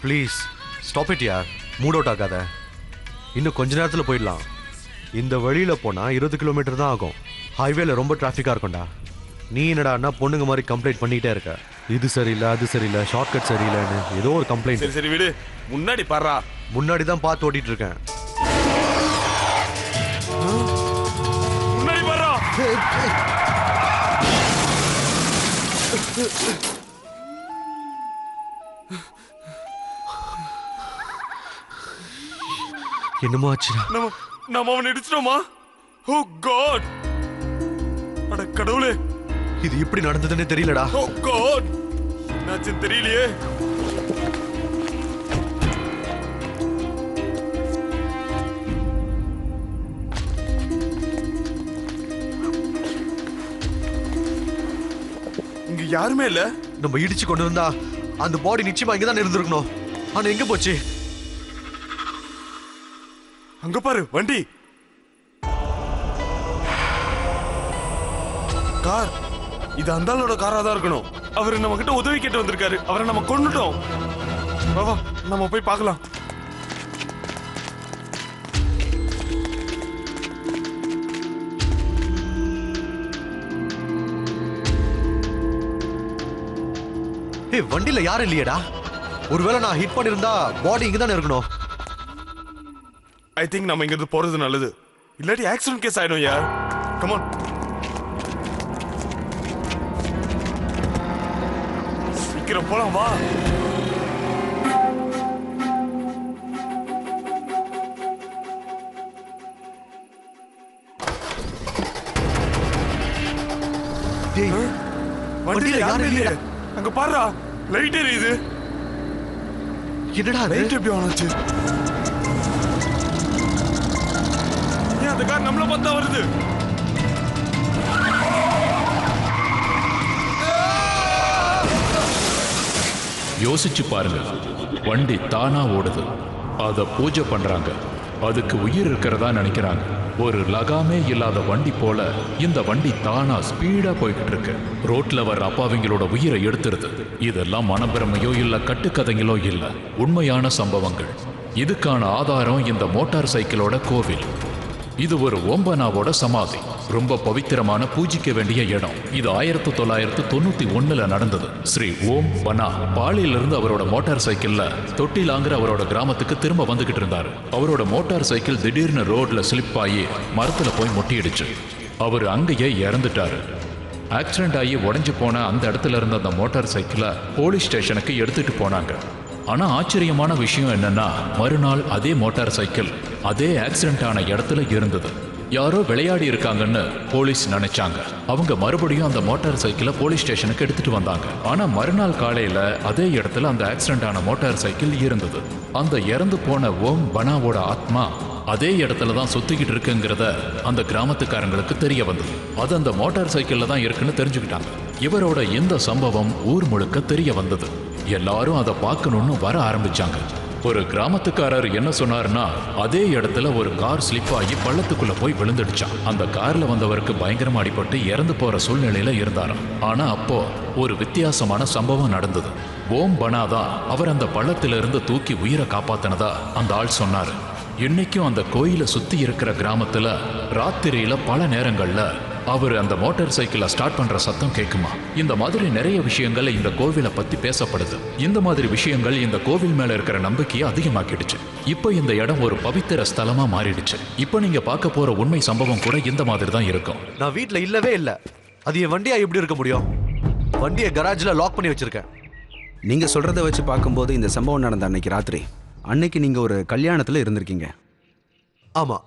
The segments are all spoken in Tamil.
ப்ளீஸ் ஸ்டாப் இட் யார். மூட் அவுட் ஆகாத. இன்னும் கொஞ்ச நேரத்தில் போயிடலாம். இந்த வழியில் போனால் 20 கிலோமீட்டர் தான் ஆகும். ஹைவேல ரொம்ப டிராஃபிக்காக இருக்கும்டா. நீ என்னடா பொண்ணுங்க மாதிரி கம்ப்ளைண்ட் பண்ணிகிட்டே இருக்க. இது சரியில்லை அது சரியில்லை ஷார்ட்கட் சரியில்லைன்னு ஏதோ ஒரு கம்ப்ளைண்ட். சரி சரி விடு. முன்னாடி பாரா. முன்னாடி தான் பார்த்து ஓட்டிட்டு இருக்கேன். முன்னாடி பாரா. என்னமோ ஆச்சுடா. நம்ம அவனை இடிச்சிட்டோமா? ஓ காட். அட கடவுளே, இது எப்படி நடந்ததுன்னு தெரியலடா. ஓ காட், என்னாச்சுன்னு தெரியலையே. இங்க யாருமே இல்ல. நம்ம இடிச்சு கொண்டு வந்தா அந்த பாடி நிச்சயமா இங்கதான் இருந்திருக்கணும். ஆனா எங்க போச்சு? அங்க பாரு வண்டி. கார். இது அந்த ஆளோட காரா தான் இருக்கணும். அவரு நம்ம கிட்ட உதவி கேட்டு வந்திருக்காரு. அவரை நம்ம கொன்னுட்டோம். வா வா நம்ம போய் பார்க்கலாம். ஏய், வண்டியில யாரும் இல்லையடா. ஒருவேளை நான் ஹிட் பண்ணிருந்தா பாடி இங்க தானே இருக்கணும். ஐ திங்க் நம்ம இங்க இருந்து போறது நல்லது. இல்லாட்டி ஆக்சிடென்ட் கேஸ் ஆயிடும் யார். Come on. சீக்கிரம் போலாம் வா. டேய், வண்டியில யாரும் இல்லையே. அங்க பாருடா, லைட் எரியுது. என்னடா லைட் எப்படி ஆன் ஆச்சு? ஏன் அந்த கார் நம்மள பார்த்தா வருது? யோசிச்சு பாருங்க. வண்டி தானா ஓடுது. அத பூஜை பண்றாங்க. அதுக்கு உயிர் இருக்கிறதா நினைக்கிறாங்க. ஒரு லகாமே இல்லாத வண்டி போல இந்த வண்டி தானா ஸ்பீடா போய்கிட்டு இருக்கு. ரோட்ல வர்ற அப்பாவிங்களோட உயிரை எடுத்துருது. இதெல்லாம் மனப்பிரமையோ இல்ல கட்டுக்கதைங்களோ இல்ல, உண்மையான சம்பவங்கள். இதுக்கான ஆதாரம் இந்த மோட்டார் சைக்கிளோட கோவில். இது ஒரு ஓம்பனாவோட சமாதி. ரொம்ப பவித்திரமான பூஜிக்க வேண்டிய இடம். இது 1991 நடந்தது. ஸ்ரீ ஓம் பனா பாலியிலிருந்து அவரோட மோட்டார் சைக்கிள்ல தொட்டிலாங்கிற அவரோட கிராமத்துக்கு திரும்ப வந்துகிட்டு இருந்தாரு. அவரோட மோட்டார் சைக்கிள் திடீர்னு ரோட்ல ஸ்லிப் ஆகி மரத்துல போய் முட்டிடுச்சு. அவர் அங்கேயே இறந்துட்டாரு. ஆக்சிடென்ட் ஆகி உடைஞ்சு போன அந்த இடத்துல இருந்த அந்த மோட்டார் சைக்கிளை போலீஸ் ஸ்டேஷனுக்கு எடுத்துட்டு போனாங்க. ஆனா ஆச்சரியமான விஷயம் என்னன்னா, மறுநாள் அதே மோட்டார் சைக்கிள் அதே ஆக்சிடென்ட் ஆன இடத்துல இருந்தது. யாரோ விளையாடி இருக்காங்கன்னு போலீஸ் நினைச்சாங்க. அவங்க மறுபடியும் அந்த மோட்டார் சைக்கிளை போலீஸ் ஸ்டேஷனுக்கு எடுத்துட்டு வந்தாங்க. ஆனா மறுநாள் காலையில அதே இடத்துல அந்த ஆக்சிடென்ட் ஆன மோட்டார் சைக்கிள் இருந்தது. அந்த இறந்து போன ஓம் பனாவோட ஆத்மா அதே இடத்துல தான் சுத்திக்கிட்டு இருக்குங்கிறத அந்த கிராமத்துக்காரங்களுக்கு தெரிய வந்தது. அது அந்த மோட்டார் சைக்கிள்ல தான் இருக்குன்னு தெரிஞ்சுக்கிட்டாங்க. இவரோட இந்த சம்பவம் ஊர் முழுக்க தெரிய வந்தது. எல்லாரும் அதை பார்க்கணும்னு வர ஆரம்பிச்சாங்க. ஒரு கிராமத்துக்காரர் என்ன சொன்னாருன்னா, அதே இடத்துல ஒரு கார் ஸ்லிப் ஆகி பள்ளத்துக்குள்ள போய் விழுந்துடுச்சான். அந்த கார்ல வந்தவருக்கு பயங்கரமா அடிபட்டு இறந்து போற சூழ்நிலையில இருந்தாராம். ஆனா அப்போ ஒரு வித்தியாசமான சம்பவம் நடந்தது. ஓம் பனாதா அவர் அந்த பள்ளத்திலிருந்து தூக்கி உயிரை காப்பாத்தினதா அந்த ஆள் சொன்னாரு. இன்னைக்கும் அந்த கோயிலை சுத்தி இருக்கிற கிராமத்துல ராத்திரியில பல நேரங்கள்ல அவர் அந்த மோட்டார் சைக்கிளை ஸ்டார்ட் பண்ற சத்தம் கேட்குமா. இந்த மாதிரி நிறைய விஷயங்கள் இந்த கோவிலை பத்தி பேசப்படுது. இந்த மாதிரி விஷயங்கள் இந்த கோவில் மேல இருக்கிற நம்பிக்கையை அதிகமாக்கிடுச்சு. இப்போ இந்த இடம் ஒரு பவித்திர ஸ்தலமா மாறிடுச்சு. இப்போ நீங்க பார்க்க போற உண்மை சம்பவம் கூட இந்த மாதிரி தான் இருக்கும். நான் வீட்ல இல்லவே இல்ல. அது என் வண்டியா எப்படி இருக்க முடியும்? வண்டியை கராஜ்ல லாக் பண்ணி வச்சிருக்கேன். நீங்க சொல்றதை வச்சு பார்க்கும்போது இந்த சம்பவம் நடந்த அன்னைக்கு ராத்திரி, அன்னைக்கு நீங்க ஒரு கல்யாணத்துல இருந்திருக்கீங்க. ஆமா,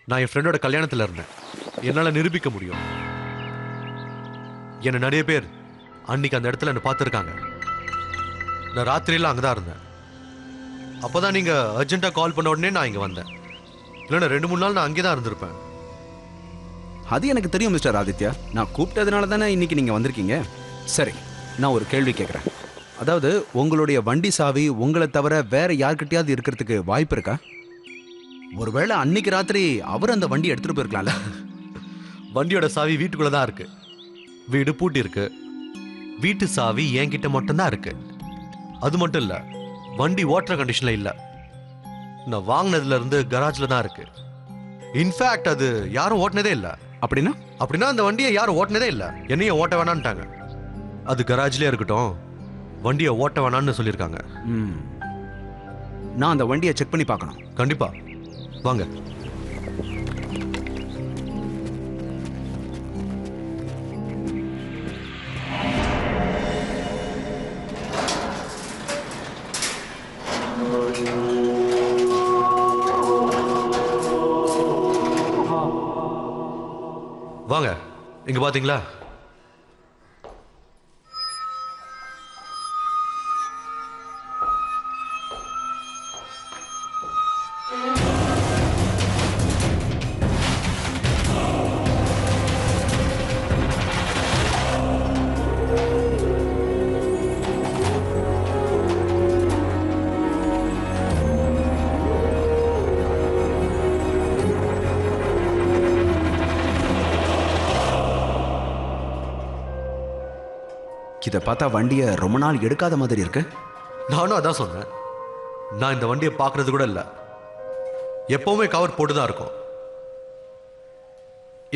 நான் என் ஃப்ரெண்டோட கல்யாணத்துல இருந்தேன். என்னால நிரூபிக்க முடியும். என்ன நிறைய பேர் அன்னைக்கு அந்த இடத்துல என்ன பார்த்துருக்காங்க. நான் ராத்திரியில அங்கதான் இருந்தேன். அப்பதான் நீங்க அர்ஜென்ட்டா கால் பண்ண உடனே நான் இங்க வந்தேன். இல்லைன்னா 2-3 நாள் நான் அங்கே தான் இருந்திருப்பேன். அது எனக்கு தெரியும் மிஸ்டர் ஆதித்யா. நான் கூப்பிட்டதுனால தானே இன்னைக்கு நீங்க வந்திருக்கீங்க. சரி, நான் ஒரு கேள்வி கேட்குறேன். அதாவது உங்களுடைய வண்டி சாவி உங்களை தவிர வேற யார்கிட்டயாவது இருக்கிறதுக்கு வாய்ப்பு இருக்கா? ஒருவேளை அன்னைக்கு ராத்திரி அவர் அந்த வண்டி எடுத்துட்டு போயிருக்கலாம்ல. வண்டியோட சாவி வீட்டுக்குள்ள தான் இருக்கு. வீடு பூட்டி இருக்கு. வீட்டு சாவி என்கிட்ட மட்டும்தான் இருக்கு. அது மட்டும் இல்ல, வண்டி ஓட்டுற கண்டிஷன்ல இல்ல. நான் வாங்கினதுல இருந்து கராஜ்ல தான் இருக்கு. இன்ஃபேக்ட் அது யாரும் ஓட்டுனதே இல்ல. அப்படின்னா அந்த வண்டியை யாரும் ஓட்டுனதே இல்ல. என்னையும் ஓட்ட வேணான்ட்டாங்க. அது கராஜ்லயே இருக்கட்டும், வண்டியை ஓட்ட வேணான்னு சொல்லியிருக்காங்க. நான் அந்த வண்டியை செக் பண்ணி பார்க்கணும். கண்டிப்பா வாங்க. வாங்க, இங்க பாத்தீங்களா? இதை பார்த்தா வண்டியை ரொம்ப நாள் எடுக்காத மாதிரி இருக்கு. நானும் அதான் சொன்னேன். நான் இந்த வண்டியை பார்க்கறது கூட இல்லை. எப்பவுமே கவர் போட்டு தான் இருக்கும்.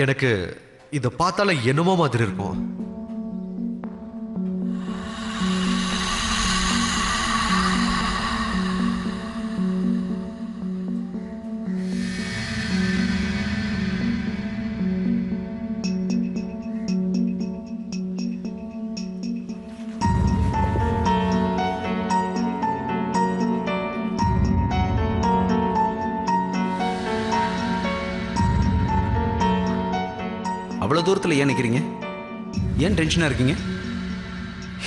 எனக்கு இதை பார்த்தால என்னமோ மாதிரி இருக்கும். அவ்வளவு தூரத்தில் ஏன் நிற்கிறீங்க? ஏன் டென்ஷனாக இருக்கீங்க?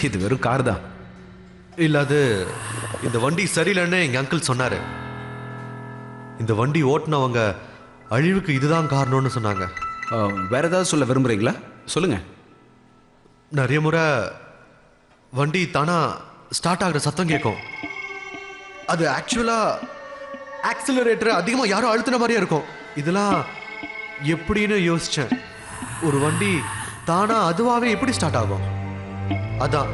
இது வெறும் கார் தான். இல்ல, அது இந்த வண்டி சரியில்லைன்னு எங்க அங்கிள் சொன்னாரு. இந்த வண்டி ஓட்டுனவங்க அழிவுக்கு இதுதான் காரணம்னு சொன்னாங்க. வேற ஏதாவது சொல்ல விரும்புறீங்களா? சொல்லுங்க. நிறைய முறை வண்டி தானா ஸ்டார்ட் ஆகுற சத்தம் கேட்கும். அது ஆக்சுவலா ஆக்சிலரேட்டர் அதிகமா யாரும் அழுத்தின மாதிரியே இருக்கும். இதெல்லாம் எப்படின்னு யோசிச்சேன். ஒரு வண்டி தானா அதுவாவே எப்படி ஸ்டார்ட் ஆகும்? அதான்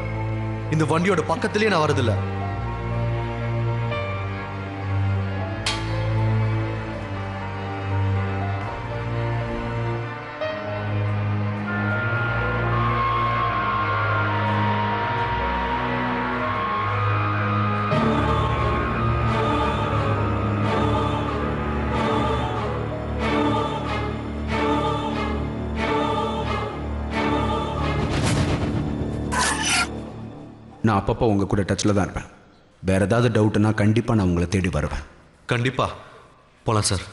இந்த வண்டியோட பக்கத்திலேயே நான் வரதில்லை. நான் அப்பப்போ உங்கள் கூட டச்சில் தான் இருப்பேன். வேறு ஏதாவது டவுட்டுன்னா கண்டிப்பாக நான் உங்களை தேடி வருவேன். கண்டிப்பா போலாம் சார்.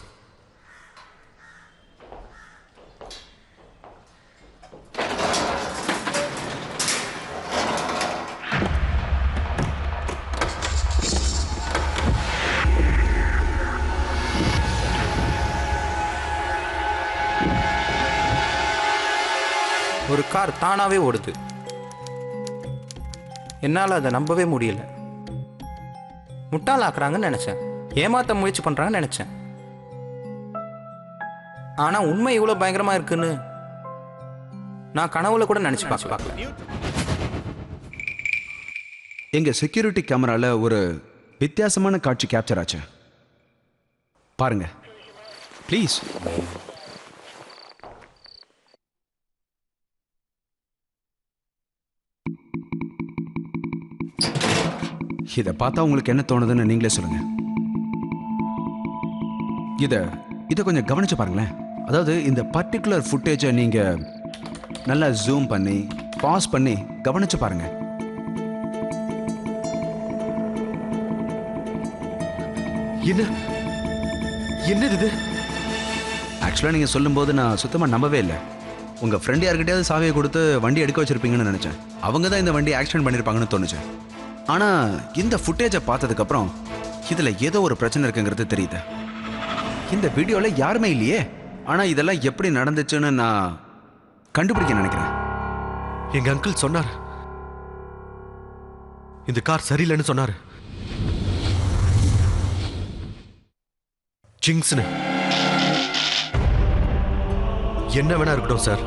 ஒரு கார் தானாகவே ஓடுது. என்னால் அதை நம்பவே முடியல. முட்டாளாக்குறாங்கன்னு நினச்சேன், ஏமாற்ற முயற்சி பண்ணுறாங்கன்னு நினச்சேன். ஆனால் உண்மை இவ்வளோ பயங்கரமாக இருக்குன்னு நான் கனவுல கூட நினச்சி பார்க்கல. எங்கள் செக்யூரிட்டி கேமராவில் ஒரு வித்தியாசமான காட்சி கேப்சர் ஆச்சு. பாருங்க ப்ளீஸ். இதை பார்த்தா உங்களுக்கு என்ன தோணுதுன்னு நீங்களே சொல்லுங்க. இதை கொஞ்சம் கவனிச்சு பாருங்களேன். அதாவது இந்த பர்டிகுலர் ஃபுட்டேஜை நீங்க நல்லா ஜூம் பண்ணி பாஸ் பண்ணி கவனிச்சு பாருங்க. என்னது இது? ஆக்சுவலாக நீங்கள் சொல்லும்போது நான் சுத்தமாக நம்பவே இல்லை. உங்கள் ஃப்ரெண்டு யார்கிட்டயாவது சாவியை கொடுத்து வண்டி எடுக்க வச்சிருப்பீங்கன்னு நினச்சேன். அவங்க தான் இந்த வண்டி ஆக்சிடென்ட் பண்ணியிருப்பாங்கன்னு தோணுச்சு. ஆனால் இந்த ஃபுட்டேஜை பார்த்ததுக்கப்புறம் இதில் ஏதோ ஒரு பிரச்சனை இருக்குங்கிறது தெரியுது. இந்த வீடியோவில் யாருமே இல்லையே. ஆனால் இதெல்லாம் எப்படி நடந்துச்சுன்னு நான் கண்டுபிடிக்க நினைக்கிறேன். எங்க அங்கிள் சொன்னார், இந்த கார் சரியில்லைன்னு சொன்னார். ஜிங்ஸ்னு என்ன வேணா இருக்கட்டும் சார்,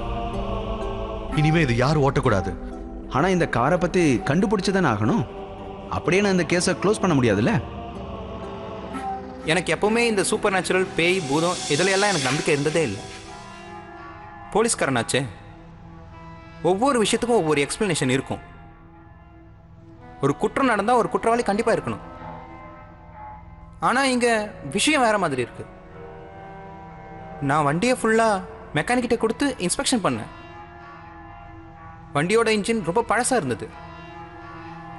இனிமே இது யாரும் ஓட்டக்கூடாது. ஆனால் இந்த காரை பற்றி கண்டுபிடிச்சு தானே ஆகணும். அப்படியே நான் இந்த கேஸை க்ளோஸ் பண்ண முடியாதுல்ல? எனக்கு எப்பவுமே இந்த சூப்பர் நேச்சுரல் பேய் பூதம் இதில் எல்லாம் எனக்கு நம்பிக்கை இருந்ததே இல்லை. போலீஸ்காரனாச்சே, ஒவ்வொரு விஷயத்துக்கும் ஒவ்வொரு எக்ஸ்பிளனேஷன் இருக்கும். ஒரு குற்றம் நடந்தால் ஒரு குற்றவாளி கண்டிப்பாக இருக்கணும். ஆனால் இங்கே விஷயம் வேற மாதிரி இருக்கு. நான் வண்டியை ஃபுல்லாக மெக்கானிக்கிட்ட கொடுத்து இன்ஸ்பெக்ஷன் பண்ணேன். வண்டியோட இன்ஜின் ரொம்ப பழசாக இருந்தது,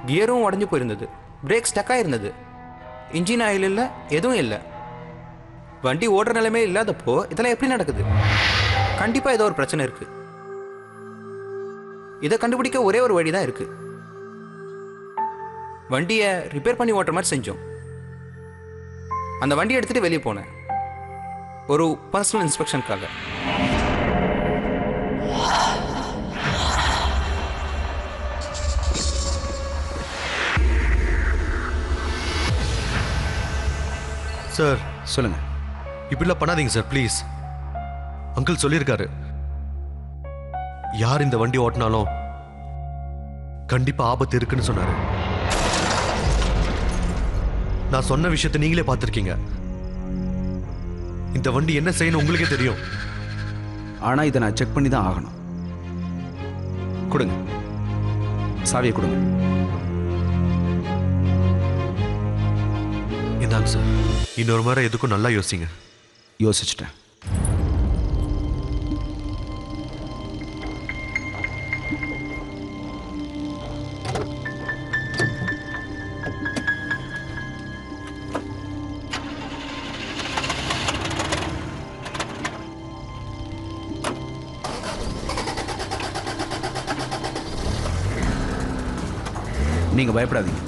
கியரும் உடஞ்சி போயிருந்தது, பிரேக் ஸ்டக்காக இருந்தது, இன்ஜின் ஆயில் இல்லை, எதுவும் இல்லை. வண்டி ஓடுற நிலைமே இல்லாதப்போ இதெல்லாம் எப்படி நடக்குது? கண்டிப்பாக ஏதோ ஒரு பிரச்சனை இருக்கு. இதை கண்டுபிடிக்க ஒரே ஒரு வழி தான் இருக்கு. வண்டியை ரிப்பேர் பண்ணி ஓட்டுற மாதிரி செஞ்சோம். அந்த வண்டியை எடுத்துட்டு வெளியே போனேன் ஒரு பர்சனல் இன்ஸ்பெக்ஷனுக்காக. சார் சொல்லுங்க. இப்படிலாம் பண்ணாதீங்க சார், ப்ளீஸ். அங்கிள் சொல்லியிருக்காரு, யார் இந்த வண்டி ஓட்டினாலும் கண்டிப்பா ஆபத்து இருக்குன்னு சொன்னாரு. நான் சொன்ன விஷயத்தை நீங்களே பார்த்துருக்கீங்க. இந்த வண்டி என்ன செய்யணும் உங்களுக்கே தெரியும். ஆனா இதை நான் செக் பண்ணி தான் ஆகணும். கொடுங்க, சாவியை கொடுங்க. இந்தாங்க சார், இன்னொரு முறை எதுக்கும் நல்லா யோசிங்க. யோசிச்சிட்டேன். நீங்க பயப்படாதீங்க,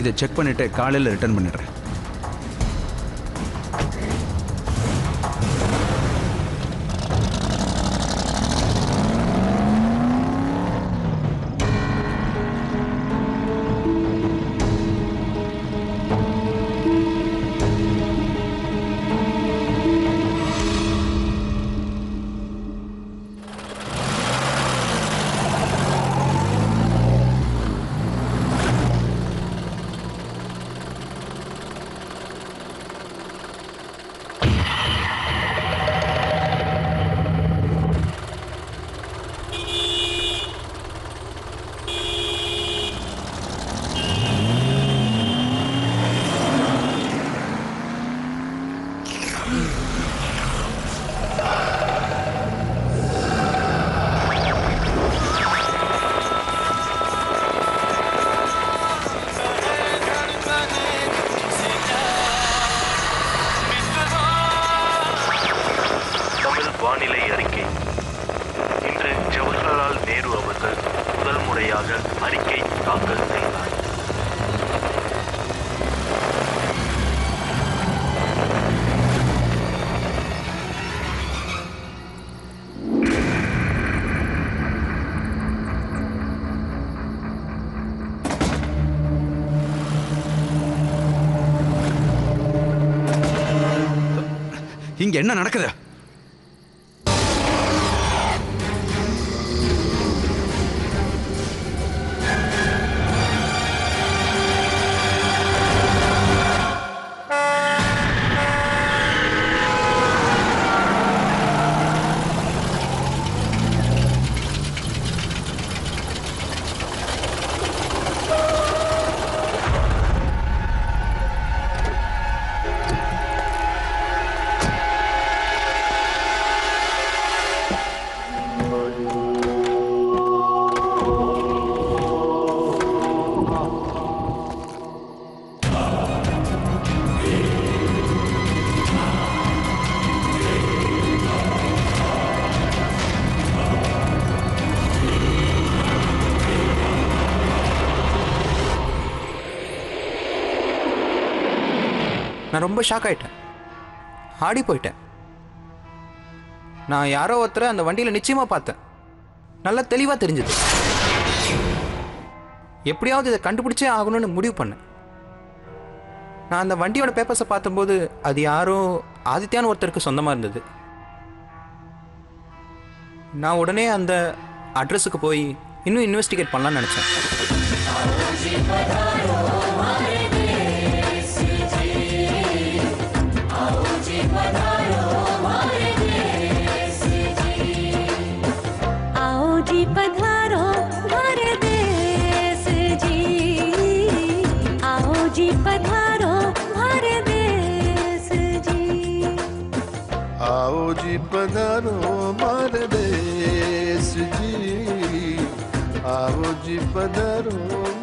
இதை செக் பண்ணிட்டு காலையில் ரிட்டர்ன் பண்ணிடுறேன். வானிலை அறிக்கை. இன்று ஜவஹர்லால் நேரு அவர்கள் முதல் முறையாக அறிக்கை தாக்கல் செய்தார். இங்க என்ன நடக்குது? நான் ரொம்ப ஷாக் ஆயிட்டேன், ஆடி போயிட்டேன். நான் யாரோ ஒருத்தரை அந்த வண்டியில் நிச்சயமா பார்த்தேன், நல்லா தெளிவா தெரிஞ்சது. எப்படியாவது இதை கண்டுபிடிச்சே ஆகணும்னு முடிவு பண்ணேன். நான் அந்த வண்டியோட பேப்பர்ஸை பார்த்தபோது அது யாரோ ஆதித்யான்னு ஒருத்தருக்கு சொந்தமாக இருந்தது. நான் உடனே அந்த அட்ரஸுக்கு போய் இன்னும் இன்வெஸ்டிகேட் பண்ணலாம்னு நினச்சேன். पधारो मार देश जी आओ जी पधारो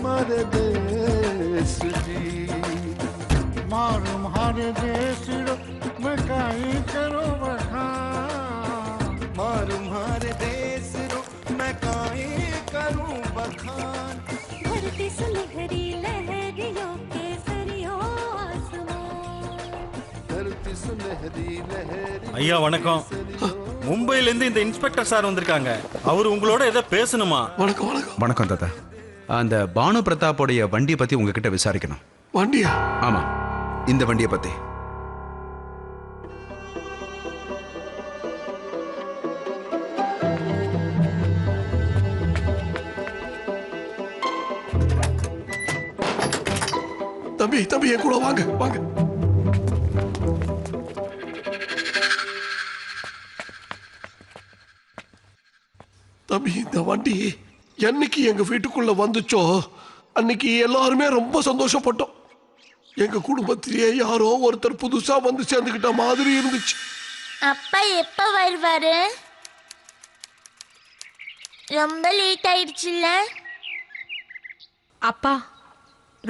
मार देश जी मारूम हर देश मैं काई करो बखान मारूम हर देश मैं काई करूं बखान धरती सुनहरी लहरियों के सरियों आसमान धरती सुनहरी लहरी ஐயா வணக்கம். மும்பையில இருந்து இந்த இன்ஸ்பெக்டர் சார் வந்திருக்காங்க. அவர் உங்களோட ஏதோ பேசணுமா? வணக்கம் வணக்கம். வணக்கம் தாத்தா. அந்த பானு பிரதாப்போடைய வண்டியை பத்தி உங்ககிட்ட விசாரிக்கணும். வண்டியா? ஆமா, இந்த வண்டியை பத்தி. தம்பி தம்பி என் கூட வாங்க வாங்க. தம்பி இந்த வண்டி என்னைக்கு எங்க வீட்டுக்குள்ள வந்துச்சோ அன்னைக்கு எல்லாருமே ரொம்ப சந்தோஷப்பட்டோம். எங்க குடும்பத்திலேயே யாரோ ஒருத்தர் புதுசா வந்து சேர்ந்துக்கிட்ட மாதிரி இருந்துச்சு. அப்பா எப்ப வருவாரு? ரொம்ப லேட் ஆயிடுச்சுல்ல? அப்பா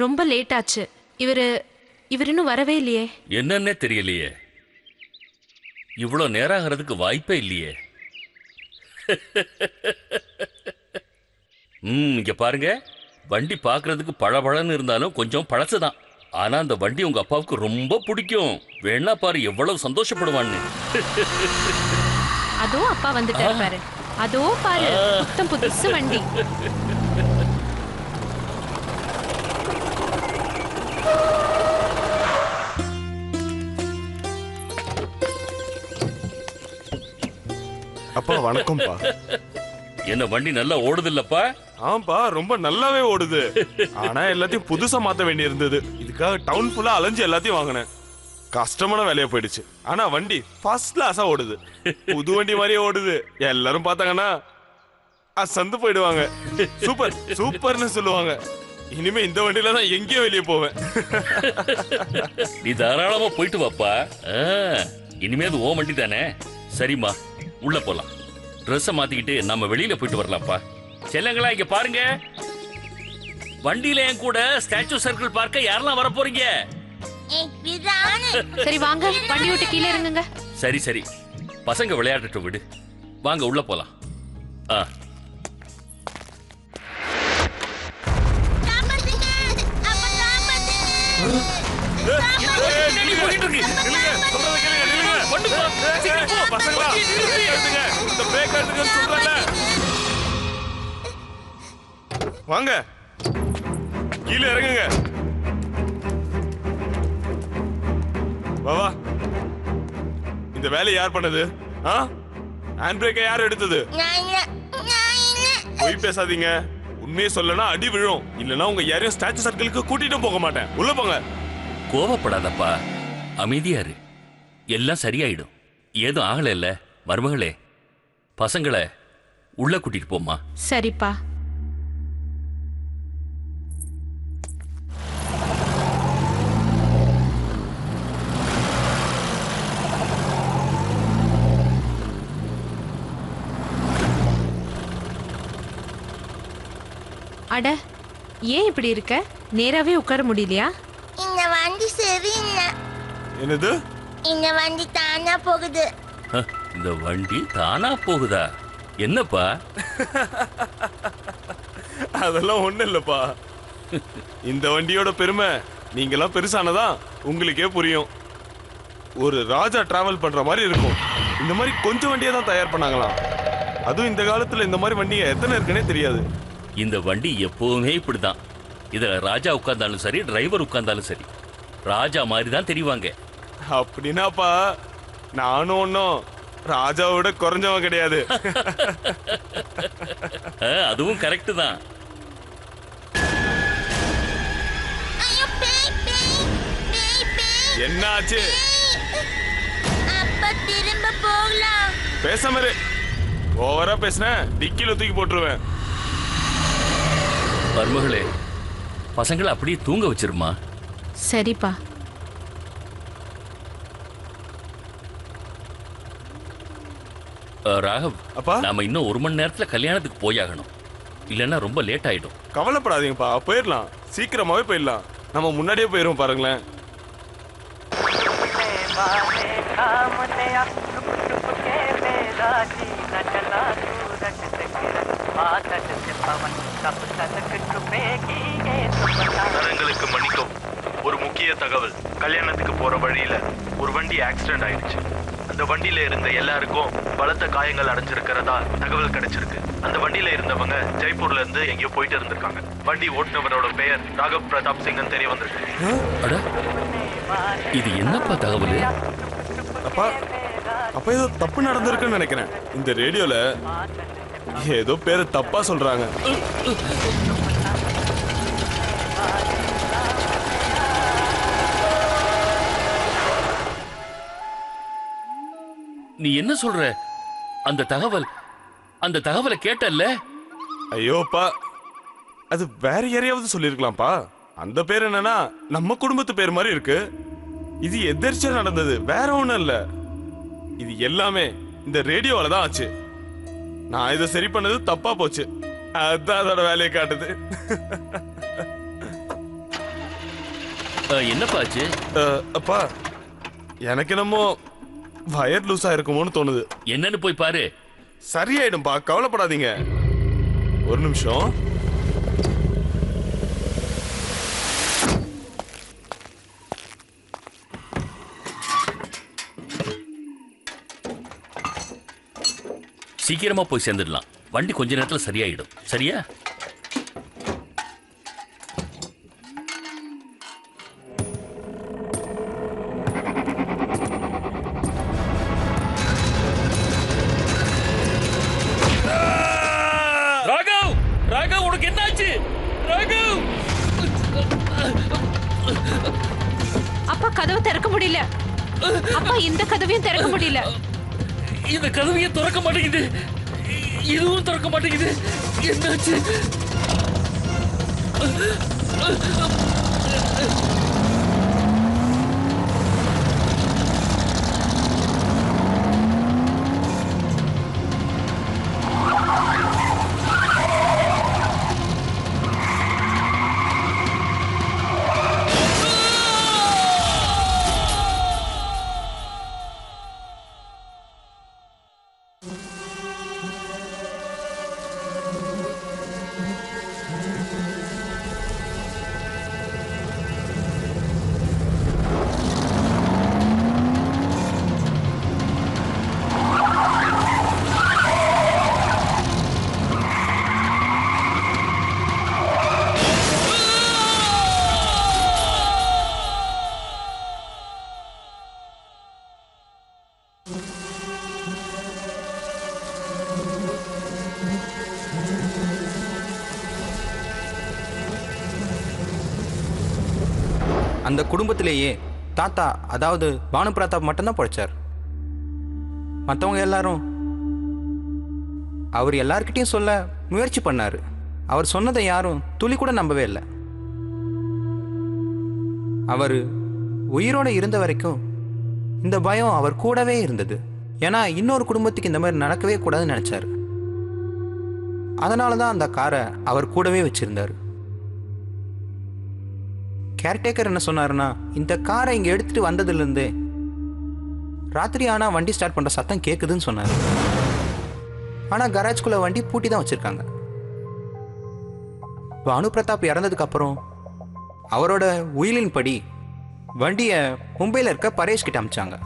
ரொம்ப லேட் ஆச்சு. இவர் இன்னும் வரவே இல்லையே. என்னன்னே தெரியலையே. இவ்வளோ நேரம் ஆகிறதுக்கு வாய்ப்பே இல்லையே. இங்க பாருங்க, வண்டி பார்க்கறதுக்கு பழபழன்னு இருந்தாலும் கொஞ்சம் பழசுதான். ஆனா அந்த வண்டி உங்க அப்பாவுக்கு ரொம்ப பிடிக்கும். வேணா பாரு எவ்வளவு சந்தோஷப்படுவான்னு. அதோ அப்பா வந்துட்டாரு பாரு. அதோ பாரு, புத்தம் புதுசு வண்டி. அப்பா வணக்கம்ப்பா. என்ன வண்டி நல்லா ஓடுது இல்லப்பா? ஆம்பா, ரொம்ப நல்லாவே ஓடுது. ஆனா எல்லாத்தையும் புதுசா மாத்த வேண்டி இருந்தது. இதுக்காக டவுன் ஃபுல்லா அலைஞ்சு எல்லாத்தையும் வாங்கினேன். கஷ்டமான வேலையா போயிடுச்சு. ஆனா வண்டி ஃபர்ஸ்ட் கிளாஸா ஓடுது. புது வண்டி மாதிரியே ஓடுது. எல்லாரும் பார்த்தாங்கன்னா அசந்து போயிடுவாங்க. சூப்பர் சூப்பர்னு சொல்லுவாங்க. இனிமே இந்த வண்டியில தான் எங்கேயும் வெளியே போவேன். நீ தாராளமா போயிட்டு வாப்பா. இனிமே அது ஓ வண்டி தானே. சரிம்மா, உள்ள போலாம். ட்ரெஸ்ஸை மாத்திக்கிட்டு நம்ம வெளியில போயிட்டு வரலாம்ப்பா. செல்லங்களா, இங்க பாருங்க. வண்டியில என் கூட ஸ்டாச்சு சர்க்கிள் பார்க்க யாரெல்லாம் வர போறீங்க? சரி வாங்க, வண்டி விட்டு கீழே இறங்குங்க. சரி சரி, பசங்க விளையாடட்டும், விடு. வாங்க உள்ள போலாம். வாங்க கீழே இறங்குங்க. வா, இந்த வேலையை யார் பண்ணது? ஹேண்ட் பிரேக்கை யார் எடுத்தது? போய் பேசாதீங்க. உண்மையை சொல்லனா அடி விழும். இல்லனா உங்க யாரையும் ஸ்டாச்சு சர்க்கிளுக்கு கூட்டிட்டு போக மாட்டேன். உள்ள போங்க. கோவப்படாதப்பா, அமைதியாரு. எல்லாம் சரியாயிடும். ஏதும் ஆகல இல்ல மருமகளே. பசங்களை உள்ள கூட்டிட்டு போமா. சரிப்பா. அட, ஏன் இப்படி இருக்க? நேராவே உட்கார முடியலையா? இந்த வண்டி சரியில்லை. என்னது? இந்த வண்டி தானா போகுது. இந்த வண்டி தானா போகுதா? என்னப்பா? அதெல்லாம் ஒண்ணு இல்லப்பா. இந்த வண்டியோட பெருமை நீங்கெல்லாம் பெருசானதா உங்களுக்கே புரியும். ஒரு ராஜா டிராவல் பண்ற மாதிரி இருக்கும். இந்த மாதிரி கொஞ்சம் வண்டியை தான் தயார் பண்ணாங்களாம். அதுவும் இந்த காலத்துல இந்த மாதிரி வண்டிங்க எத்தனை இருக்குன்னே தெரியாது. இந்த வண்டி எப்பவுமே இப்படிதான். இதுல ராஜா உட்கார்ந்தாலும் சரி, டிரைவர் உட்கார்ந்தாலும் சரி, ராஜா மாதிரி தான் தெரிவாங்க. அப்படின்னாப்பா நானும் ஒன்னும் ராஜாவோட குறைஞ்சவன் கிடையாது. அதுவும் கரெக்ட் தான். என்ன ஆச்சு? அப்பா திரும்ப போகலாம். பேசாம இரு. ஓவரா பேசின டிக்கில தூக்கி போட்டுருவேன். மருமகளே, பசங்களை அப்படியே தூங்க வச்சிருமா. சரிப்பா. ராகவ் அப்பா நாம இன்னும் 1 மணி நேரத்துல கல்யாணத்துக்கு போயாகணும், இல்லைன்னா ரொம்ப லேட் ஆயிடும். கவலைப்படாதீங்கப்பா, போயிடலாம், சீக்கிரமாவே போயிடலாம். நம்ம முன்னாடியே போயிரும் பாருங்களேன். தரங்களுக்கு மன்னிக்கும். ஒரு முக்கிய தகவல். கல்யாணத்துக்கு போற வழியில ஒரு வண்டி ஆக்சிடென்ட் ஆயிடுச்சு. அந்த வண்டியில இருந்த எல்லாருக்கும் பலத்த காயங்கள் அடைஞ்சிருக்கிறதா தகவல் கிடைச்சிருக்கு. அந்த வண்டியில இருந்தவங்க ஜெய்ப்பூர்ல இருந்து எங்கேயோ போயிட்டு இருந்திருக்காங்க. வண்டி ஓட்டுனவரோட பெயர் ராகவ் பிரதாப் சிங்னு தெரிய வந்திருக்கு. இது என்னப்பா தகவல்? அப்பா அப்ப ஏதோ தப்பு நடந்திருக்குன்னு நினைக்கிறேன். இந்த ரேடியோல ஏதோ பேரு தப்பா சொல்றாங்க. நீ என்ன சொல்ற? அந்த தகவலை கேட்டல்ல? ஐயோப்பா, அது வேற யாரையாவது சொல்லிருக்கலாம்ப்பா. அந்த பேர் என்னன்னா நம்ம குடும்பத்து பேர் மாதிரி இருக்கு. இது எதிர்ச்சியா நடந்தது, வேற ஒண்ணும் இல்ல. இது எல்லாமே இந்த ரேடியோவால தான் ஆச்சு. நான் இதை சரி பண்ணது தப்பா போச்சு. அதான் அதோட வேலையை காட்டுது. என்னப்பா ஆச்சு? அப்பா எனக்கு என்னமோ வயர் லூஸா இருக்குமோன்னு தோணுது. என்னன்னு போய் பாரு. சரியாயிடும்பா, கவலைப்படாதீங்க. ஒரு நிமிஷம். சீக்கிரமா போய் சேர்ந்துடலாம். வண்டி கொஞ்ச நேரத்துல சரியாயிடும். சரியா? ராகவ், உனக்கு என்னாச்சு? ராகவ்! அப்பா, கதவு திறக்க முடியல. அப்பா, இந்த கதவையும் திறக்க முடியல. இந்த கதவையே திறக்க மாட்டேங்குது, இதுவும் திறக்க மாட்டேங்குது. என்னாச்சு? அந்த குடும்பத்திலேயே தாத்தா, அதாவது பானு பிரதாப் மட்டும்தான் பிழைச்சார். மற்றவங்க எல்லாரும் அவர் எல்லார்கிட்டையும் சொல்ல முயற்சி பண்ணாரு. அவர் சொன்னதை யாரும் துளி கூட நம்பவே இல்லை. அவர் உயிரோடு இருந்த வரைக்கும் இந்த பயம் அவர் கூடவே இருந்தது. ஏன்னா இன்னொரு குடும்பத்துக்கு இந்த மாதிரி நடக்கவே கூடாதுன்னு நினைச்சாரு. அதனால தான் அந்த காரை அவர் கூடவே வச்சிருந்தார். கேர்டேக்கர் என்ன சொன்னாருன்னா, இந்த காரை இங்கே எடுத்துட்டு வந்ததுலேருந்தே ராத்திரி ஆனால் வண்டி ஸ்டார்ட் பண்ணுற சத்தம் கேட்குதுன்னு சொன்னார். ஆனால் கராஜ்குள்ளே வண்டி பூட்டி தான் வச்சுருக்காங்க. பானு பிரதாப் இறந்ததுக்கு அப்புறம் அவரோட உயிலின் படி வண்டியை மும்பையில் இருக்க பரேஷ் கிட்ட அமிச்சாங்க.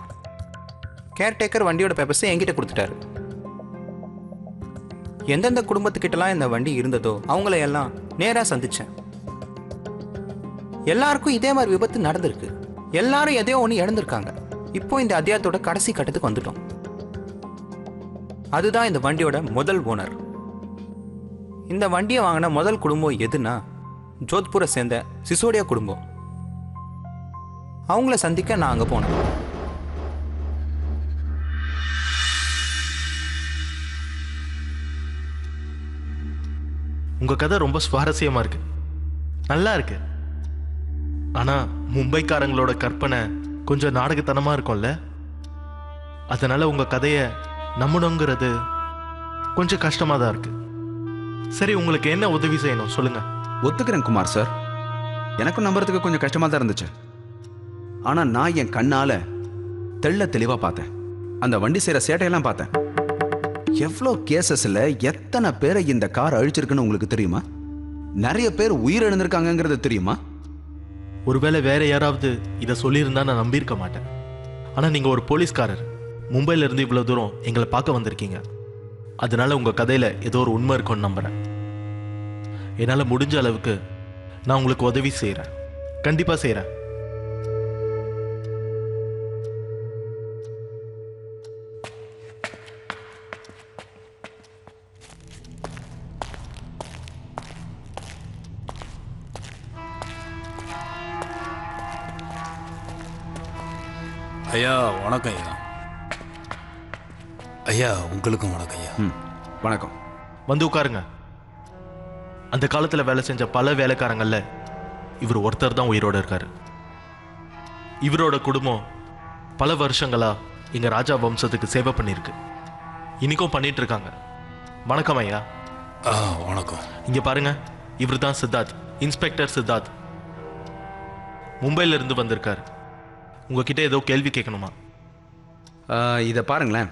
கேர்டேக்கர் வண்டியோட பேப்பர்ஸை என்கிட்ட கொடுத்துட்டாரு. எந்தெந்த குடும்பத்துக்கிட்டலாம் இந்த வண்டி இருந்ததோ அவங்கள எல்லாம் நேராக சந்திச்சேன். எல்லாருக்கும் இதே மாதிரி விபத்து நடந்திருக்கு. எல்லாரும் எதையோ ஒன்று இழந்திருக்காங்க. இப்போ இந்த அத்தியாயத்தோட கடைசி கட்டத்துக்கு வந்துட்டோம். அதுதான் இந்த வண்டியோட முதல் ஓனர். இந்த வண்டியை வாங்கின முதல் குடும்பம் எதுனா ஜோத்பூரை சேர்ந்த சிசோடியா குடும்பம். அவங்கள சந்திக்க நான் அங்கே போனேன். உங்க கதை ரொம்ப சுவாரஸ்யமா இருக்கு, நல்லா இருக்கு. ஆனா மும்பைக்காரங்களோட கற்பனை கொஞ்சம் நாடகத்தனமா இருக்கும்ல. அதனால உங்க கதையை நம்பணுங்கிறது கொஞ்சம் கஷ்டமா தான் இருக்கு. சரி, உங்களுக்கு என்ன உதவி செய்யணும் சொல்லுங்க. ஒத்துக்கிறேன் குமார் சார், எனக்கும் நம்புறதுக்கு கொஞ்சம் கஷ்டமா தான் இருந்துச்சு. ஆனா நான் என் கண்ணால தெள்ள தெளிவா பார்த்தேன். அந்த வண்டி செய்யற சேட்டையெல்லாம் பார்த்தேன். எவ்வளோ கேசஸ்ல எத்தனை பேரை இந்த கார் அழிச்சிருக்குன்னு உங்களுக்கு தெரியுமா? நிறைய பேர் உயிரிழந்திருக்காங்கிறது தெரியுமா? ஒருவேளை வேற யாராவது இதை சொல்லியிருந்தா நான் நம்பியிருக்க மாட்டேன். ஆனா நீங்க ஒரு போலீஸ்காரர், மும்பைல இருந்து இவ்வளவு தூரம் எங்களை பார்க்க வந்திருக்கீங்க. அதனால உங்க கதையில ஏதோ ஒரு உண்மை இருக்கும்னு நம்புறேன். என்னால முடிஞ்ச அளவுக்கு நான் உங்களுக்கு உதவி செய்யறேன், கண்டிப்பா செய்யறேன். ஐயா வணக்கம் ஐயா. ஐயா உங்களுக்கும் வணக்கம் ஐயா. வணக்கம். வந்து உட்காருங்க. அந்த காலத்துல வேலை செஞ்ச பல வேலைக்காரங்கள்ல இவர் ஒருத்தர் தான் உயிரோட இருக்காரு. இவரோட குடும்பம் பல வருஷங்களா எங்க ராஜா வம்சத்துக்கு சேவை பண்ணிருக்கு, இன்னைக்கும் பண்ணிட்டு இருக்காங்க. வணக்கம் ஐயா. வணக்கம். இங்க பாருங்க, இவர் தான் சித்தார்த், இன்ஸ்பெக்டர் சித்தார்த். மும்பைல இருந்து வந்திருக்காரு. உங்ககிட்ட ஏதோ கேள்வி கேட்கணுமா? இதை பாருங்களேன்.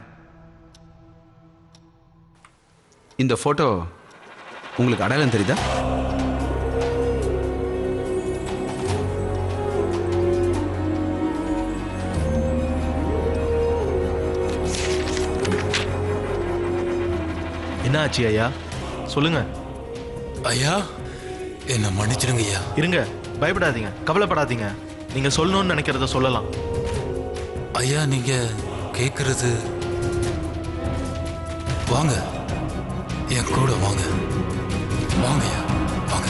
இந்த போட்டோ உங்களுக்கு அடையாளம் தெரியுதா? என்ன ஆச்சு ஐயா, சொல்லுங்க. ஐயா என்ன மன்னிச்சிடுங்க ஐயா. இருங்க, பயப்படாதீங்க, கவலைப்படாதீங்க. நீங்க சொல்லணும்னு நினைக்கிறத சொல்லலாம். ஐயா நீங்க கேட்கறது, வாங்க என் கூட வாங்க. வாங்க ஐயா வாங்க.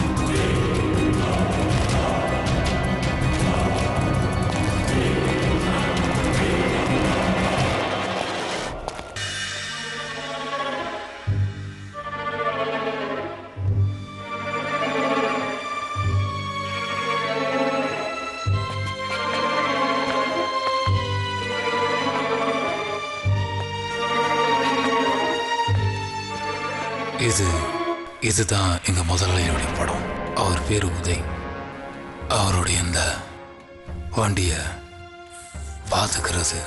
இதுதான் எங்க முதலாளியோடைய படம். அவர் பேரு உதய். அவருடைய இந்த வண்டிய பாத்துக்கிறது,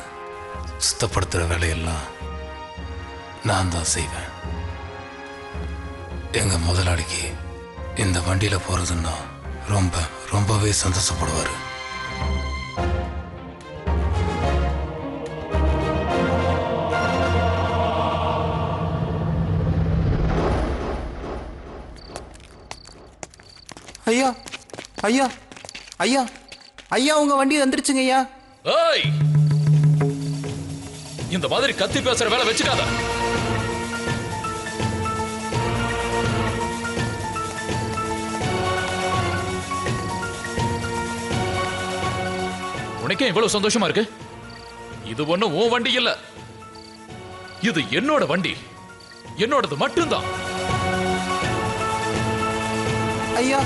சுத்தப்படுத்துற வேலையெல்லாம் நான் தான் செய்வேன். எங்க முதலாளிக்கு இந்த வண்டியில போறதுன்னா ரொம்பவே சந்தோஷப்படுவாரு. ஐயா ஐயா ஐயா ஐயா, உங்க வண்டி வந்துருச்சுங்க ஐயா. ஏய், இந்த மாதிரி கத்தி பேசுற வேலை வச்சுக்காத. உனக்கே இவ்வளவு சந்தோஷமா இருக்கு? இது ஒண்ணும் உன் வண்டி இல்ல, இது என்னோட வண்டி, என்னோடது மட்டும்தான். ஐயா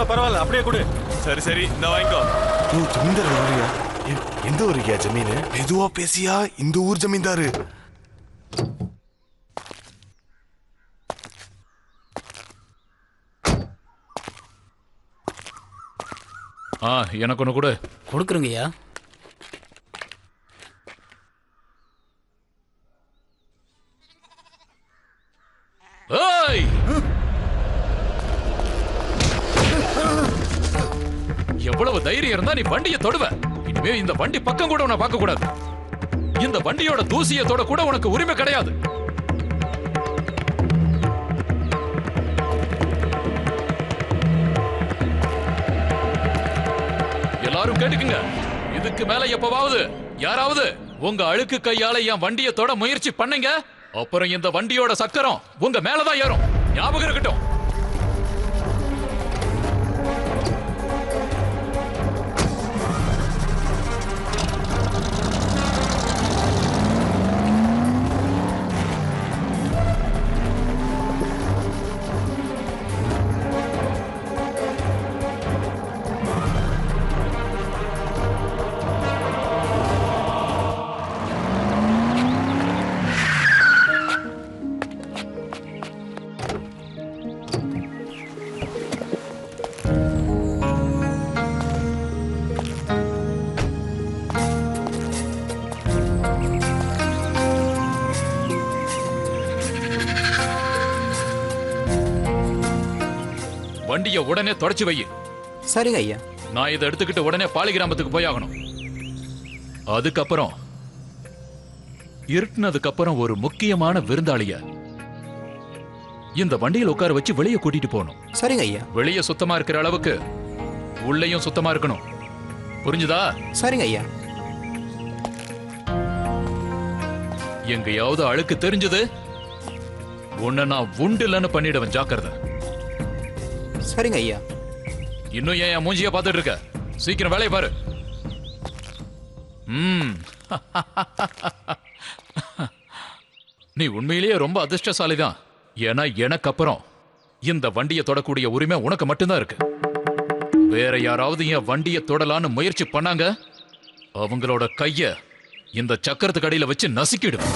பரவாயில்ல, அப்படியே கொடு. சரி சரி, இந்த வாங்கிக்கோ. ஜமீன்தார் வரியா? எந்த ஊருக்கியா ஜமீன்? மெதுவா பேசியா, இந்த ஊர் ஜமீன்தாரு. எனக்கு ஒன்று கூட கொடுக்குறேங்கய்யா. எவ்வளவு அவ்வளவு தைரியம் இருந்தா நீ வண்டியை தொடுவ. இனிமே இந்த வண்டி பக்கம் கூட உன்னை பார்க்க கூடாது. இந்த வண்டியோட தூசியை தொட கூட உனக்கு உரிமை கிடையாது. எல்லாரும் கேட்டுக்குங்க. இதுக்கு மேல எப்பவாவது யாராவது உங்க அழுக்கு கையால என் வண்டியை தொட முயற்சி பண்ணீங்க, அப்புறம் இந்த வண்டியோட சக்கரம் உங்க மேலதான் ஏறும். ஞாபகம் இருக்கட்டும். வண்டியை உடனே தொடச்சு வை. சரிங்க ஐயா. நான் இதை எடுத்துக்கிட்டு உடனே பாலி கிராமத்துக்கு போய் ஆகணும். அதுக்கப்புறம் இருட்டினதுக்கு அப்புறம் ஒரு முக்கியமான விருந்தாளிய இந்த வண்டியில் உட்கார வச்சு வெளியே கூட்டிட்டு போகணும். சரிங்க ஐயா. வெளியே சுத்தமா இருக்கிற அளவுக்கு உள்ளேயும் சுத்தமா இருக்கணும். புரிஞ்சுதா? சரிங்க ஐயா. எங்கேயாவது அழுக்கு தெரிஞ்சது உன்னை நான் உண்டுலன்னு பண்ணிடுவேன். ஜாக்கிரதை. சரிங்க ஐயா. இன்னும் ஏன் மூஞ்சிய பார்த்துட்டு இருக்க? சீக்கிரம் வேலையை பாரு. நீ உண்மையிலேயே ரொம்ப அதிர்ஷ்டசாலிதான். ஏன்னா எனக்கு அப்புறம் இந்த வண்டியை தொடக்கூடிய உரிமை உனக்கு மட்டும்தான் இருக்கு. வேற யாராவது என் வண்டியை தொடலான்னு முயற்சி பண்ணாங்க, அவங்களோட கைய இந்த சக்கரத்துக்கு அடியில வச்சு நசுக்கிடும்.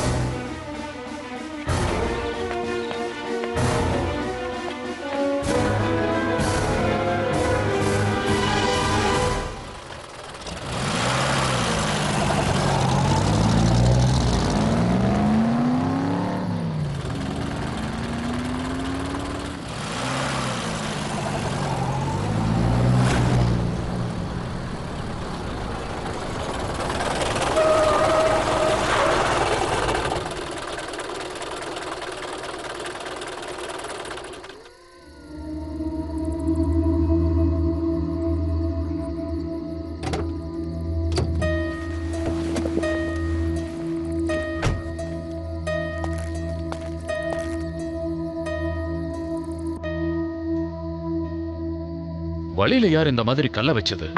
வழியில யார் இந்த மாதிரி கல்ல வச்சது?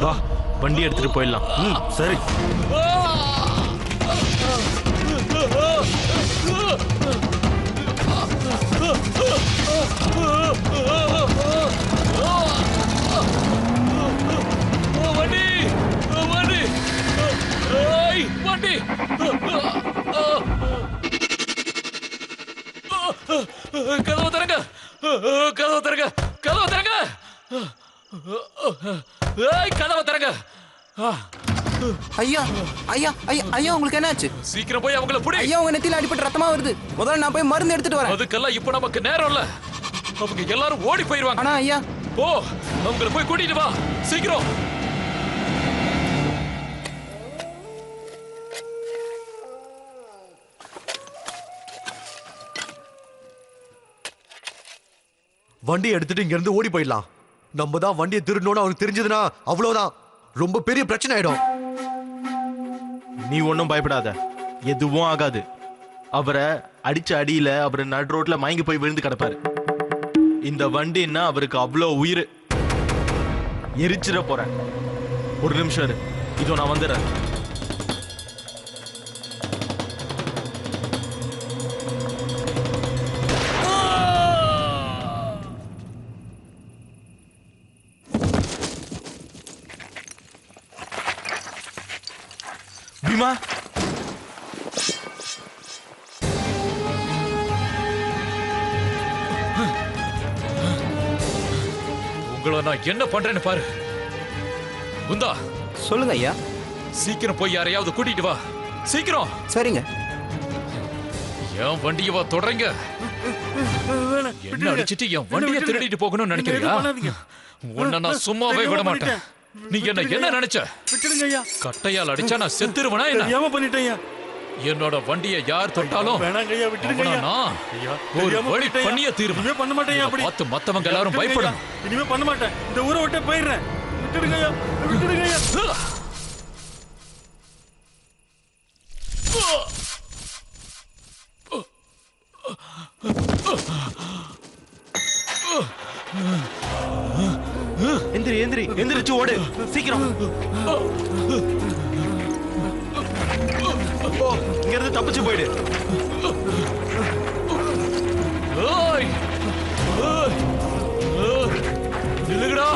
வா, வண்டி எடுத்துட்டு போயிடலாம். சரி. வண்டி வண்டி வண்டி கதவு தரங்க, கதவு தரங்க, கதவு தரங்க, கதவு தரங்க. ஐயா ஐயா ஐயா ஐயா, உங்களுக்கு என்னாச்சு? சீக்கிரம் போய் அவங்கள புடி. ஐயா, உங்க நெத்தியில அடிபட்டு ரத்தமா வருது. முதல்ல நான் போய் மருந்து எடுத்துட்டு வரேன். அதுக்கெல்லாம் இப்ப நமக்கு நேரம் இல்ல. அவங்க எல்லாரும் ஓடி போயிருவாங்க. ஆனா ஐயா, போ, அவங்கள போய் கூட்டிட்டு வா சீக்கிரம். வண்டி எடுத்துட்டு இங்க இருந்து ஓடி போயிடலாம். நம்ம தான் வண்டியை திருடணும்னு அவருக்கு தெரிஞ்சதுன்னா அவ்வளவுதான், ரொம்ப பெரிய பிரச்சனை ஆயிடும். நீ ஒன்றும் பயப்படாத, எதுவும் ஆகாது. அவரை அடிச்ச அடியில அவர் நடு ரோட்ல மயங்கி போய் விழுந்து கிடப்பாரு. இந்த வண்டின்னா அவருக்கு அவ்வளோ உயிர். எரிச்சிட போறேன். ஒரு நிமிஷம் இரு, இதோ நான் வந்துடுறேன். பீமா, உங்களை நான் என்ன பண்றேன்னு பாரு. குந்தா, சொல்லுங்க ஐயா. சீக்கிரம் போய் யாரையாவது கூட்டிட்டு வா. சீக்கிரம். சரிங்க. என் வண்டியை வா தொடறீங்க. என்ன அடிச்சிட்டு என் வண்டியை திருடிட்டு போகணும்னு நினைக்கிறியா? உன்னை நான் சும்மாவே விட மாட்டேன். நீ என்ன நினைச்ச? கட்டையால் அடிச்சா நான் செத்துருவனா என்ன? பண்ணிட்டேன். என்னோட வண்டியை யார் தொட்டாலும் ஒரு வழி பண்ணியே தீர்வு. பண்ண மாட்டேன். அப்படி பார்த்து மத்தவங்க எல்லாரும் பயப்படணும். இனிமே பண்ண மாட்டேன். இந்த ஊரை விட்டு போயிடுறேன். விட்டுடுங்க ஐயா, விட்டுடுங்க ஐயா. எந்திரி எந்திரி எந்திரிச்சு ஓடு சீக்கிரம். இங்க இருந்து தப்பிச்சு போயிடு. நில்லுங்கடா.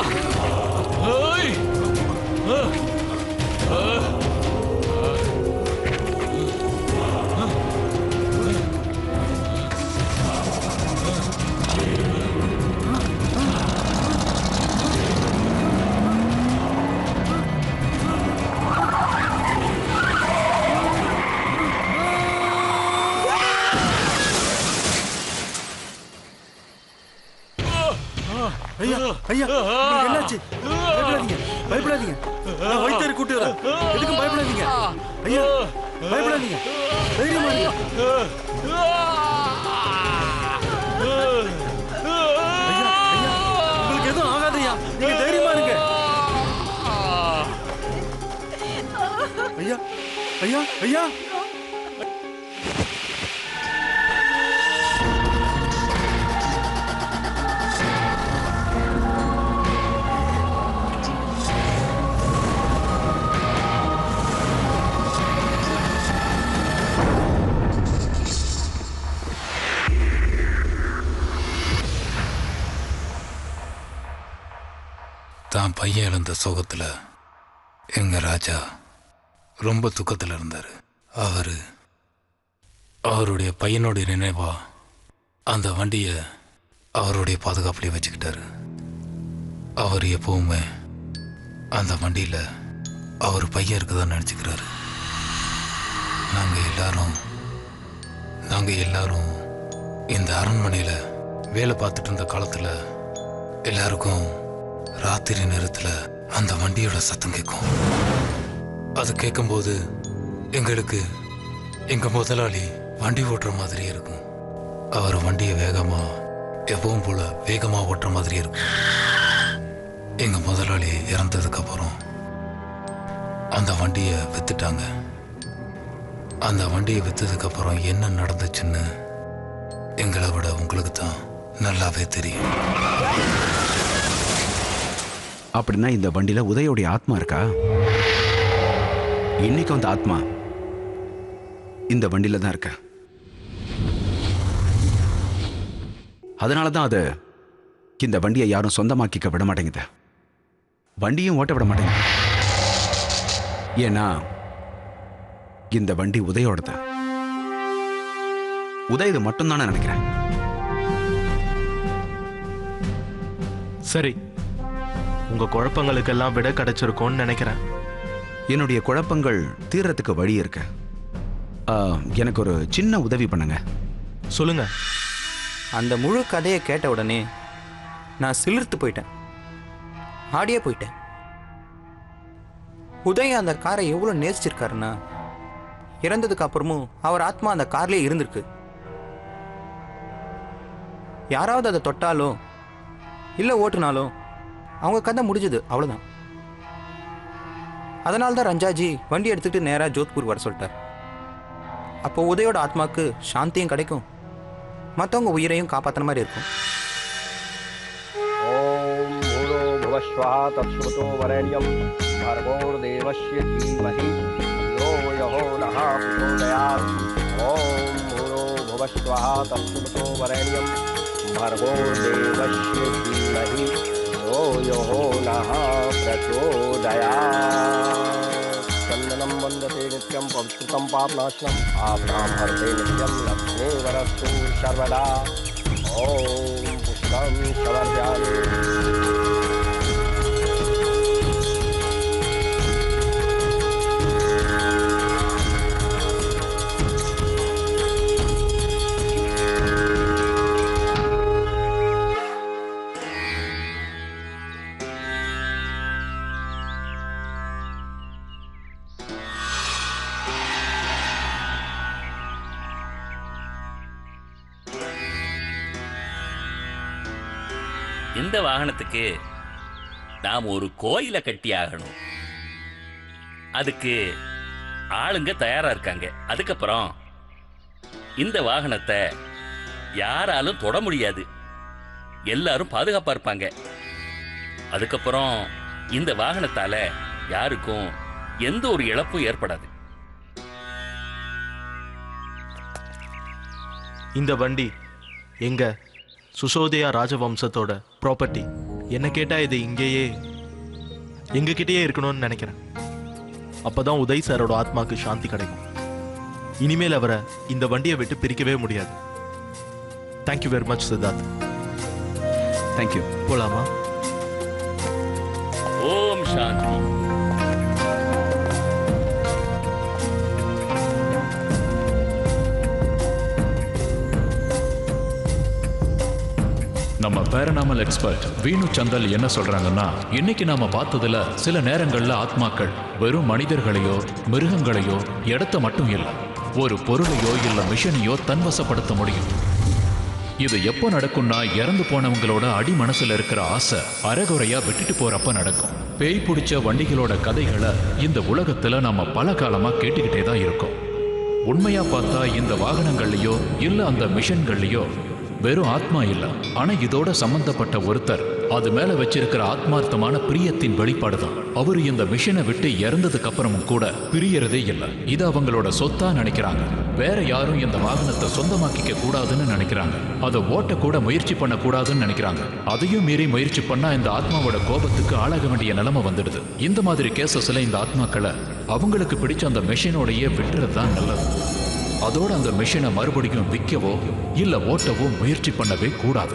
ஐயா ஐயா, என்னாச்சு? பயப்படாதீங்க, பயப்படாதீங்க. நான் வைத்தியரை கூட்டி வரேன். எதுக்கும் பயப்படாதீங்க ஐயா, பயப்படாதீங்க. தைரியமா இருங்க. ஐயா ஐயா, உங்களுக்கு எதுவும் ஆகாதையா, நீங்க தைரியமா இருங்க. ஐயா ஐயா ஐயா. தான் பையன் இழந்த சோகத்தில் எங்க ராஜா ரொம்ப துக்கத்தில் இருந்தார். அவருடைய பையனுடைய நினைவா அந்த வண்டியை அவருடைய பாதுகாப்புலேயே வச்சுக்கிட்டாரு. அவர் எப்பவுமே அந்த வண்டியில் அவர் பையன் இருக்குதான்னு நினச்சிக்கிறாரு. நாங்கள் எல்லாரும் இந்த அரண்மனையில் வேலை பார்த்துட்டு இருந்த காலத்தில் எல்லாருக்கும் ராத்திரி நேரத்தில் அந்த வண்டியோட சத்தம் கேட்கும். அது கேட்கும்போது எங்களுக்கு எங்கள் முதலாளி வண்டி ஓட்டுற மாதிரி இருக்கும். அவர் வண்டியை எப்பவும் போல வேகமாக ஓட்டுற மாதிரி இருக்கும். எங்கள் முதலாளி இறந்ததுக்கப்புறம் அந்த வண்டியை விற்றுட்டாங்க. அந்த வண்டியை விற்றதுக்கப்புறம் என்ன நடந்துச்சுன்னு எங்களை விட உங்களுக்கு தான் நல்லாவே தெரியும். அப்படின்னா இந்த வண்டியில உதயோடைய ஆத்மா இருக்கா? இன்னைக்கு அந்த ஆத்மா இந்த வண்டியில தான் இருக்க. அதனாலதான் அது இந்த வண்டியை யாரும் சொந்தமாக்கிக்க விட மாட்டேங்குது. வண்டியும் ஓட்ட விட மாட்டேங்குது. ஏன்னா இந்த வண்டி உதயோடது. உதயது மட்டும்தான் நினைக்கிறேன். சரி, உங்க குழப்பங்களுக்கெல்லாம் விட கிடைச்சிருக்கும்னு நினைக்கிறேன். என்னுடைய குழப்பங்கள் தீர்றதுக்கு வழி இருக்கு. எனக்கு ஒரு சின்ன உதவி பண்ணுங்க. சொல்லுங்க. அந்த முழு கதையை கேட்ட உடனே நான் சிலிர்த்து போயிட்டேன். ஆடியே போயிட்டேன். உதய் அந்த காரை எவ்வளோ நேசிச்சிருக்காருன்னா, இறந்ததுக்கு அப்புறமும் அவர் ஆத்மா அந்த கார்லேயே இருந்திருக்கு. யாராவது அதை தொட்டாலோ இல்லை ஓட்டுனாலும் அவங்க கதை முடிஞ்சது, அவ்வளோதான். அதனால தான் ரஞ்சாஜி வண்டி எடுத்துக்கிட்டு நேராக ஜோத்பூர் வர சொல்லிட்டார். அப்போ உதயோட ஆத்மாக்கு சாந்தியும் கிடைக்கும், மற்றவங்க உயிரையும் காப்பாற்றுற மாதிரி இருக்கும். ஓம் பூரோ புவஸ்வஹ தத்சுமதோ வரண்யம் भर्गोर देवस्य धीमहि धियो यो नः प्रचोदयात् ओम भूरो भुवस्वः तत्सवितो वरेण्यं भर्गोर देवस्य धीमहि धियो यो नः प्रचोदयात् चन्दनं वन्दते नित्यं पवित्रं पापनाशनम् आपदां हरते नित्यं लक्ष्मीवरस्तु सर्वदा ओम पुष्पं समर्पयामि. இந்த வாகனத்துக்கு நாம் ஒரு கோயிலை கட்டி ஆகணும். அதுக்கு ஆளுங்க தயாரா இருக்காங்க. அதுக்கப்புறம் இந்த வாகனத்தை யாராலும் தொட முடியாது, எல்லாரும் பாதுகாப்பா இருப்பாங்க. அதுக்கப்புறம் இந்த வாகனத்தால யாருக்கும் எந்த ஒரு இழப்பும் ஏற்படாது. இந்த வண்டி எங்க சுசோதயா ராஜவம்சத்தோட ப்ராப்பர்ட்டி. என்ன கேட்டா இது இங்கேயே எங்ககிட்டயே இருக்கணும்னு நினைக்கிறேன். அப்பதான் உதய் சாரோட ஆத்மாக்கு சாந்தி கிடைக்கும். இனிமேல் அவரை இந்த வண்டியை விட்டு பிரிக்கவே முடியாது. Thank you very much Siddharth. Thank you. போலாமா? ஓம் சாந்தி. நம்ம பேரனாமல் எக்ஸ்பர்ட் வீணு சந்தல் என்ன சொல்றாங்கன்னா, இன்னைக்கு நாம பார்த்ததுல சில நேரங்கள்ல ஆத்மாக்கள் வெறும் மனிதர்களையோ மிருகங்களையோ இடத்த மட்டும் இல்லை, ஒரு பொருளையோ இல்ல மிஷனையோ தன்வசப்படுத்த முடியும். இது எப்போ நடக்கும்னா, இறந்து போனவங்களோட அடி மனசுல இருக்கிற ஆசை அரைகுறையா விட்டுட்டு போறப்ப நடக்கும். பேய் பிடிச்ச வண்டிகளோட கதைகளை இந்த உலகத்துல நாம பல காலமா கேட்டுக்கிட்டே தான் இருக்கோம். உண்மையா பார்த்தா இந்த வாகனங்கள்லயோ இல்ல அந்த மிஷன்கள்லயோ வெறும் ஆத்மா இல்ல, ஆனா இதோட சம்பந்தப்பட்ட ஒருத்தர் அது மேல வச்சிருக்கிற ஆத்மார்த்தமான பிரியத்தின் வெளிப்பாடுதான். அவரு இந்த மிஷனை விட்டு இறந்ததுக்கு அப்புறமும் கூட பிரியறதே இல்லை. இது அவங்களோட சொத்தா நினைக்கிறாங்க. வேற யாரும் இந்த வாகனத்தை சொந்தமாக்கிக்க கூடாதுன்னு நினைக்கிறாங்க. அதை ஓட்ட கூட முயற்சி பண்ண கூடாதுன்னு நினைக்கிறாங்க. அதையும் மீறி முயற்சி பண்ணா இந்த ஆத்மாவோட கோபத்துக்கு ஆளாக வேண்டிய நிலைமை வந்துடுது. இந்த மாதிரி கேசஸ்ல இந்த ஆத்மாக்களை அவங்களுக்கு பிடிச்ச அந்த மிஷினோடையே விட்டுறது தான் நல்லது. அதோட அந்த மிஷினை மறுபடியும் விற்கவோ இல்ல ஓட்டவோ முயற்சி பண்ணவே கூடாது.